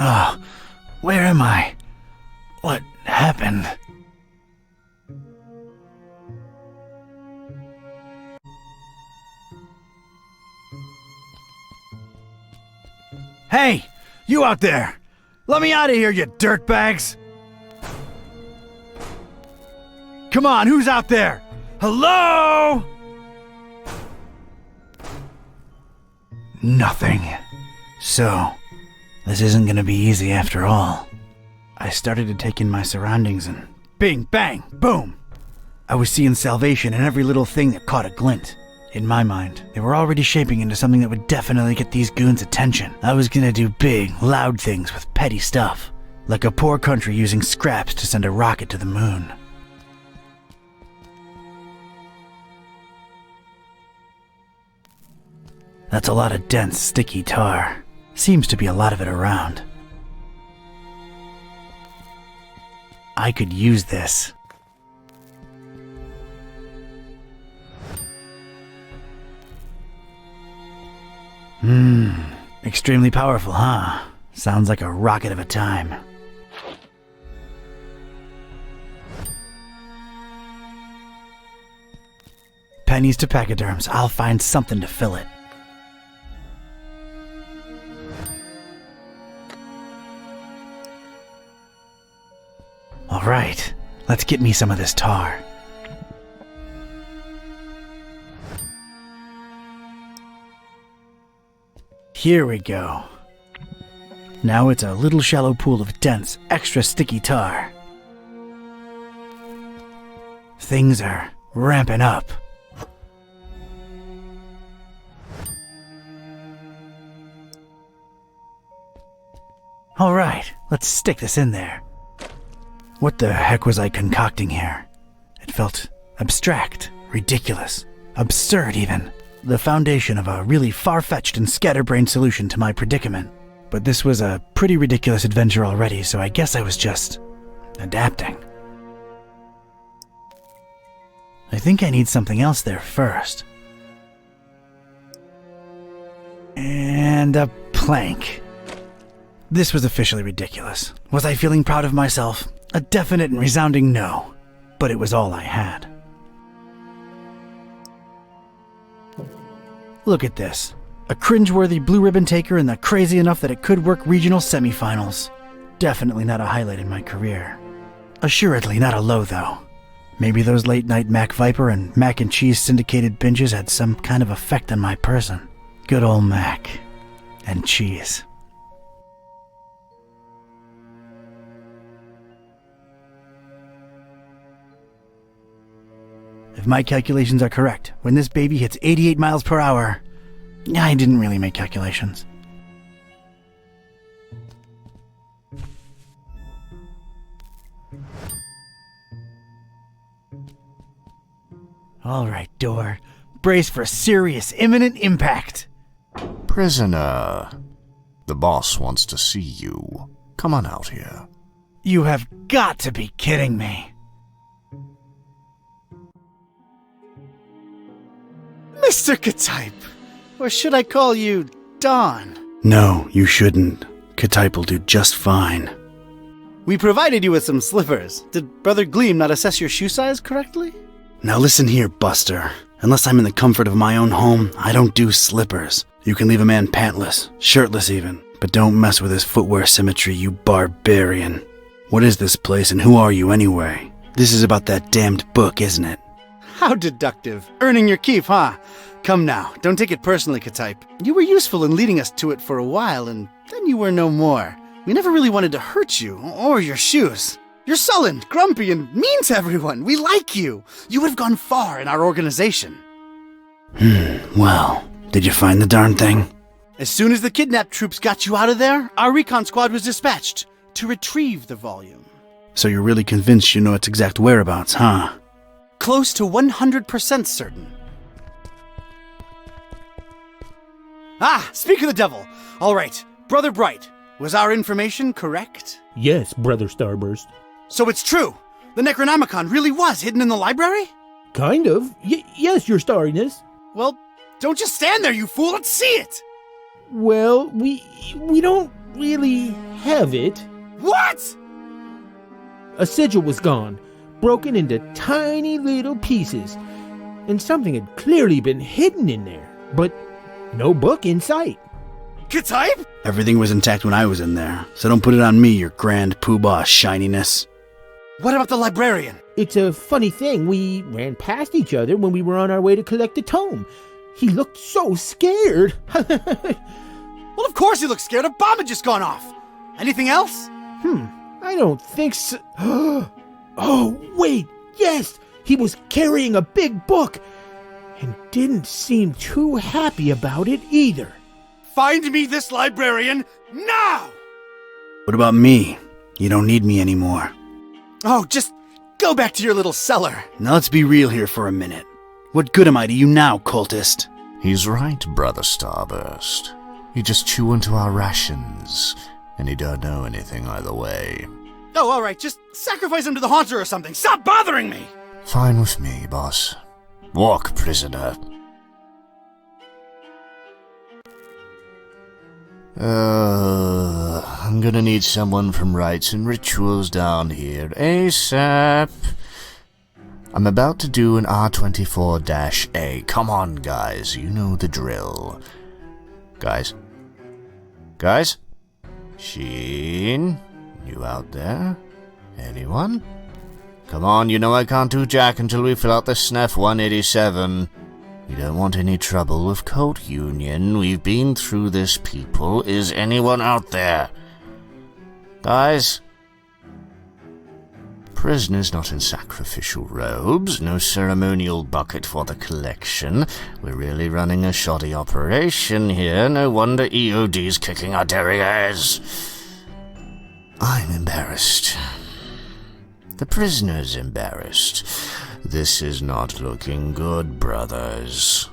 Oh, where am I? What happened? Hey, you out there! Let me out of here, you dirtbags! Come on, who's out there? Hello? Nothing. So, this isn't gonna be easy after all. I started to take in my surroundings and bing, bang, boom! I was seeing salvation in every little thing that caught a glint. In my mind, they were already shaping into something that would definitely get these goons' attention. I was gonna do big, loud things with petty stuff, like a poor country using scraps to send a rocket to the moon. That's a lot of dense, sticky tar. Seems to be a lot of it around. I could use this. Extremely powerful, huh? Sounds like a rocket of a time. Pennies to pachyderms, I'll find something to fill it. All right, let's get me some of this tar. Here we go. Now it's a little shallow pool of dense, extra sticky tar. Things are ramping up. All right, let's stick this in there. What the heck was I concocting here? It felt abstract, ridiculous, absurd even. The foundation of a really far-fetched and scatterbrained solution to my predicament. But this was a pretty ridiculous adventure already, so I guess I was just adapting. I think I need something else there first. And a plank. This was officially ridiculous. Was I feeling proud of myself? A definite and resounding no. But it was all I had. Look at this. A cringeworthy blue ribbon taker and the crazy enough that it could work regional semifinals. Definitely not a highlight in my career. Assuredly not a low though. Maybe those late night Mac Viper and mac and cheese syndicated binges had some kind of effect on my person. Good old Mac and cheese. If my calculations are correct, when this baby hits 88 miles per hour... I didn't really make calculations. All right, door. Brace for serious, imminent impact. Prisoner, the boss wants to see you. Come on out here. You have got to be kidding me. Mr. Ketype, or should I call you Don? No, you shouldn't. Ketype will do just fine. We provided you with some slippers. Did Brother Gleam not assess your shoe size correctly? Now listen here, Buster. Unless I'm in the comfort of my own home, I don't do slippers. You can leave a man pantless, shirtless even, but don't mess with his footwear symmetry, you barbarian. What is this place and who are you anyway? This is about that damned book, isn't it? How deductive. Earning your keep, huh? Come now, don't take it personally, Ketype. You were useful in leading us to it for a while, and then you were no more. We never really wanted to hurt you, or your shoes. You're sullen, grumpy, and mean to everyone. We like you. You would have gone far in our organization. Well, did you find the darn thing? As soon as the kidnapped troops got you out of there, our recon squad was dispatched to retrieve the volume. So you're really convinced you know its exact whereabouts, huh? Close to 100% certain. Ah, speak of the devil. All right, Brother Bright, was our information correct? Yes, Brother Starburst. So it's true. The Necronomicon really was hidden in the library? Kind of. Yes, Your Starriness. Well, don't just stand there, you fool. Let's see it. Well, we don't really have it. What? A sigil was gone, broken into tiny little pieces, and something had clearly been hidden in there, but no book in sight. Ketype? Everything was intact when I was in there, so don't put it on me, your grand poobah shininess. What about the librarian? It's a funny thing, we ran past each other when we were on our way to collect the tome. He looked so scared. Well, of course he looks scared. A bomb had just gone off. Anything else? I don't think so. Oh, wait, yes! He was carrying a big book, and didn't seem too happy about it either. Find me this librarian now! What about me? You don't need me anymore. Oh, just go back to your little cellar. Now let's be real here for a minute. What good am I to you now, cultist? He's right, Brother Starburst. You just chew into our rations, and you don't know anything either way. Oh, alright, just sacrifice him to the haunter or something. Stop bothering me! Fine with me, boss. Walk, prisoner. I'm gonna need someone from Rites and Rituals down here ASAP. I'm about to do an R24-A. Come on, guys, you know the drill. Guys? Sheen? You out there? Anyone? Come on, you know I can't do jack until we fill out the SNF 187. You don't want any trouble with Cult Union. We've been through this, people. Is anyone out there? Guys? Prisoners not in sacrificial robes. No ceremonial bucket for the collection. We're really running a shoddy operation here. No wonder EOD's kicking our derrieres. I'm embarrassed. The prisoner's embarrassed. This is not looking good, brothers.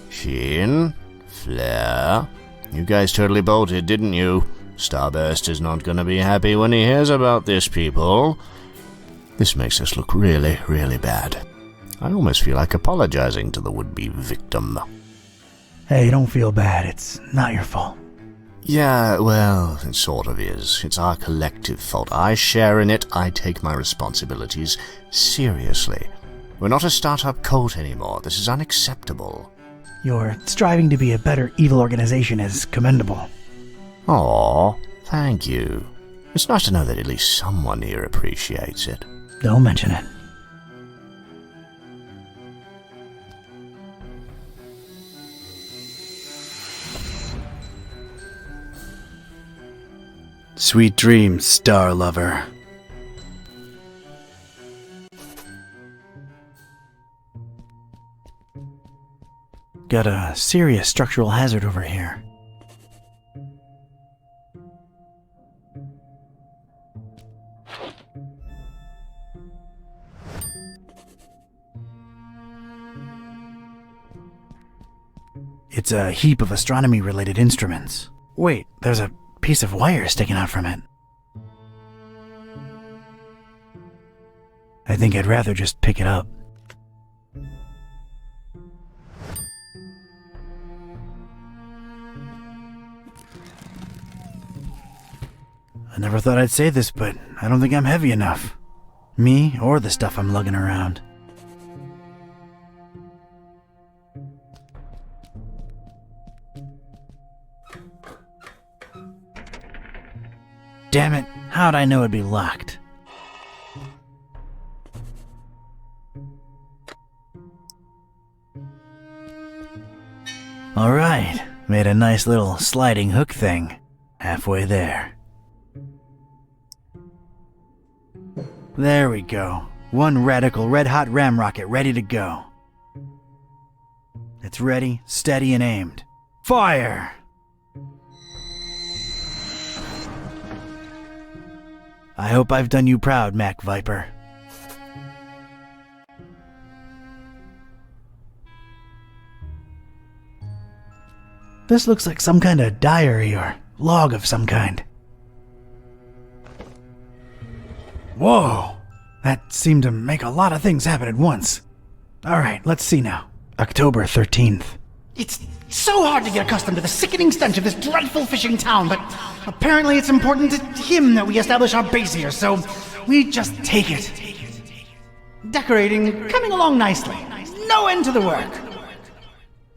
Sheen? Flair? You guys totally bolted, didn't you? Starburst is not gonna be happy when he hears about this, people. This makes us look really, really bad. I almost feel like apologizing to the would-be victim. Hey, don't feel bad. It's not your fault. Yeah, well, it sort of is. It's our collective fault. I share in it. I take my responsibilities seriously. We're not a startup cult anymore. This is unacceptable. Your striving to be a better evil organization is commendable. Aw, thank you. It's nice to know that at least someone here appreciates it. Don't mention it. Sweet dreams, star lover. Got a serious structural hazard over here. It's a heap of astronomy-related instruments. Wait, there's a piece of wire sticking out from it. I think I'd rather just pick it up. I never thought I'd say this, but I don't think I'm heavy enough. Me or the stuff I'm lugging around. Damn it, how'd I know it'd be locked? Alright, made a nice little sliding hook thing. Halfway there. There we go. One radical red-hot ram rocket ready to go. It's ready, steady, and aimed. Fire! I hope I've done you proud, Mac Viper. This looks like some kind of diary or log of some kind. Whoa! That seemed to make a lot of things happen at once. Alright, let's see now. October 13th. It's so hard to get accustomed to the sickening stench of this dreadful fishing town, but apparently it's important to him that we establish our base here, so we just take it. Decorating coming along nicely. No end to the work.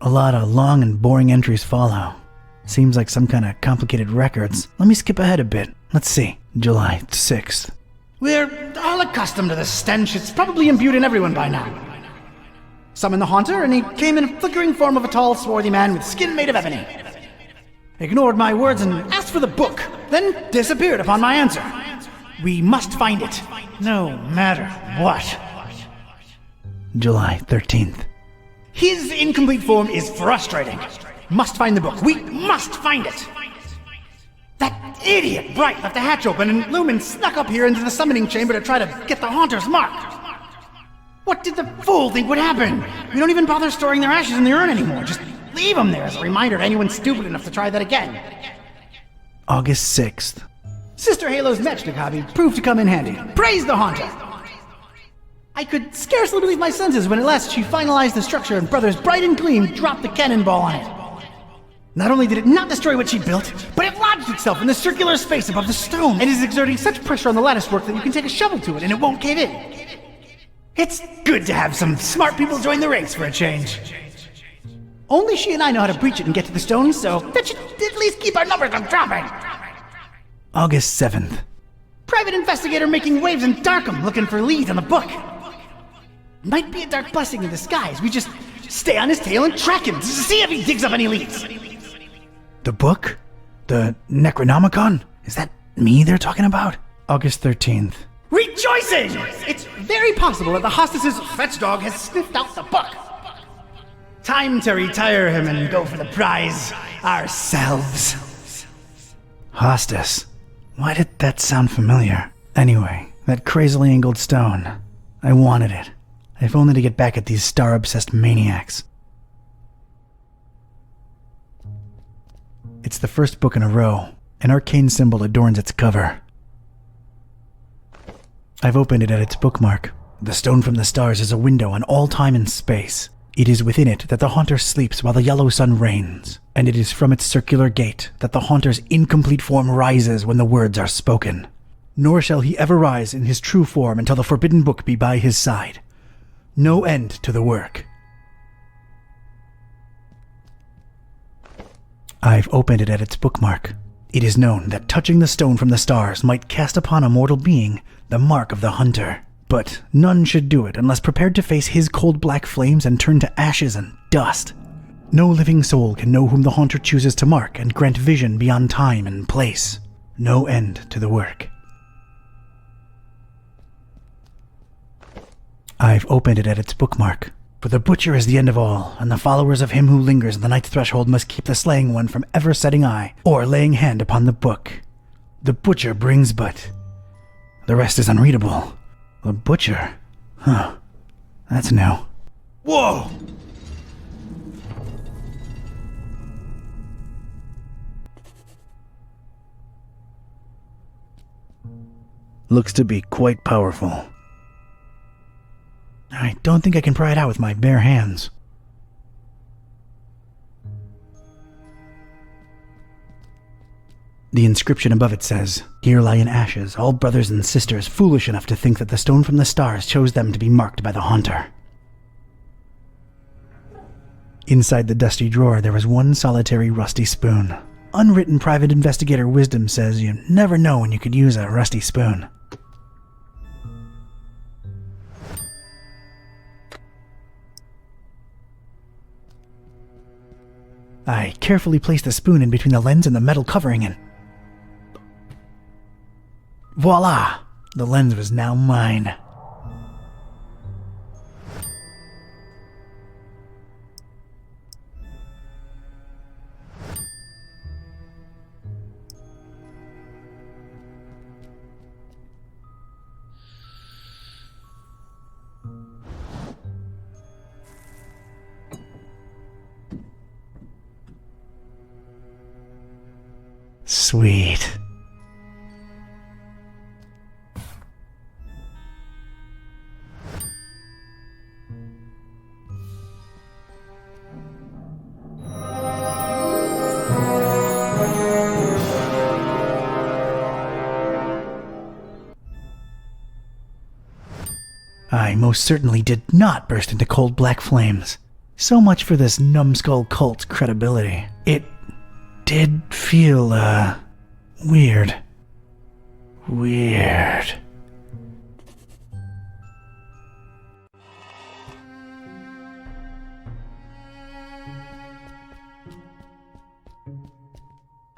A lot of long and boring entries follow. Seems like some kind of complicated records. Let me skip ahead a bit. Let's see. July 6th. We're all accustomed to the stench. It's probably imbued in everyone by now. Summoned the Haunter, and he came in a flickering form of a tall, swarthy man with skin made of ebony. Ignored my words and asked for the book, then disappeared upon my answer. We must find it, no matter what. July 13th. His incomplete form is frustrating. Must find the book. We must find it. That idiot Bright left the hatch open, and Lumen snuck up here into the summoning chamber to try to get the Haunter's mark. What did the fool think would happen? We don't even bother storing their ashes in the urn anymore. Just leave them there as a reminder to anyone stupid enough to try that again. August 6th. Sister Halo's matchstick hobby proved to come in handy. Praise the Haunter! I could scarcely believe my senses when at last she finalized the structure and Brothers Bright and Gleam dropped the cannonball on it. Not only did it not destroy what she built, but it lodged itself in the circular space above the stone and is exerting such pressure on the lattice work that you can take a shovel to it and it won't cave in. It's good to have some smart people join the race for a change. Only she and I know how to breach it and get to the stone, so that should at least keep our numbers from dropping. August 7th. Private investigator making waves in Darkham looking for leads on the book. Might be a dark blessing in disguise. We just stay on his tail and track him to see if he digs up any leads. The book? The Necronomicon? Is that me they're talking about? August 13th. Rejoicing! It's very possible that the hostess's fetch dog has sniffed out the book. Time to retire him and go for the prize ourselves. Hostess. Why did that sound familiar? Anyway, that crazily angled stone. I wanted it. If only to get back at these star-obsessed maniacs. It's the first book in a row. An arcane symbol adorns its cover. I've opened it at its bookmark. The stone from the stars is a window on all time and space. It is within it that the Haunter sleeps while the yellow sun reigns, and it is from its circular gate that the Haunter's incomplete form rises when the words are spoken. Nor shall he ever rise in his true form until the forbidden book be by his side. No end to the work. I've opened it at its bookmark. It is known that touching the stone from the stars might cast upon a mortal being the mark of the Hunter. But none should do it unless prepared to face his cold black flames and turn to ashes and dust. No living soul can know whom the Haunter chooses to mark and grant vision beyond time and place. No end to the work. I've opened it at its bookmark. For the butcher is the end of all, and the followers of him who lingers on the night's threshold must keep the slaying one from ever setting eye or laying hand upon the book. The butcher brings but... The rest is unreadable. The butcher? Huh. That's new. Whoa! Looks to be quite powerful. I don't think I can pry it out with my bare hands. The inscription above it says, "Here lie in ashes all brothers and sisters foolish enough to think that the stone from the stars chose them to be marked by the Haunter." Inside the dusty drawer there was one solitary rusty spoon. Unwritten private investigator wisdom says you never know when you could use a rusty spoon. I carefully placed the spoon in between the lens and the metal covering and... Voila! The lens was now mine. Sweet. I most certainly did not burst into cold black flames. So much for this numbskull cult's credibility. It did feel, weird. Weird.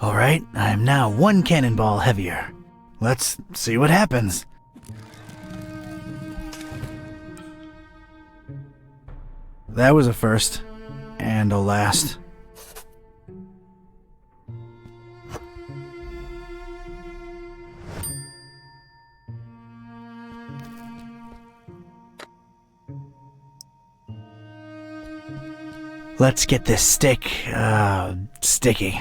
Alright, I am now one cannonball heavier. Let's see what happens. That was a first, and a last. Let's get this stick, sticky.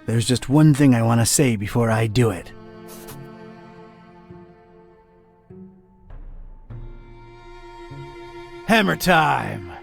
There's just one thing I want to say before I do it. Hammer time!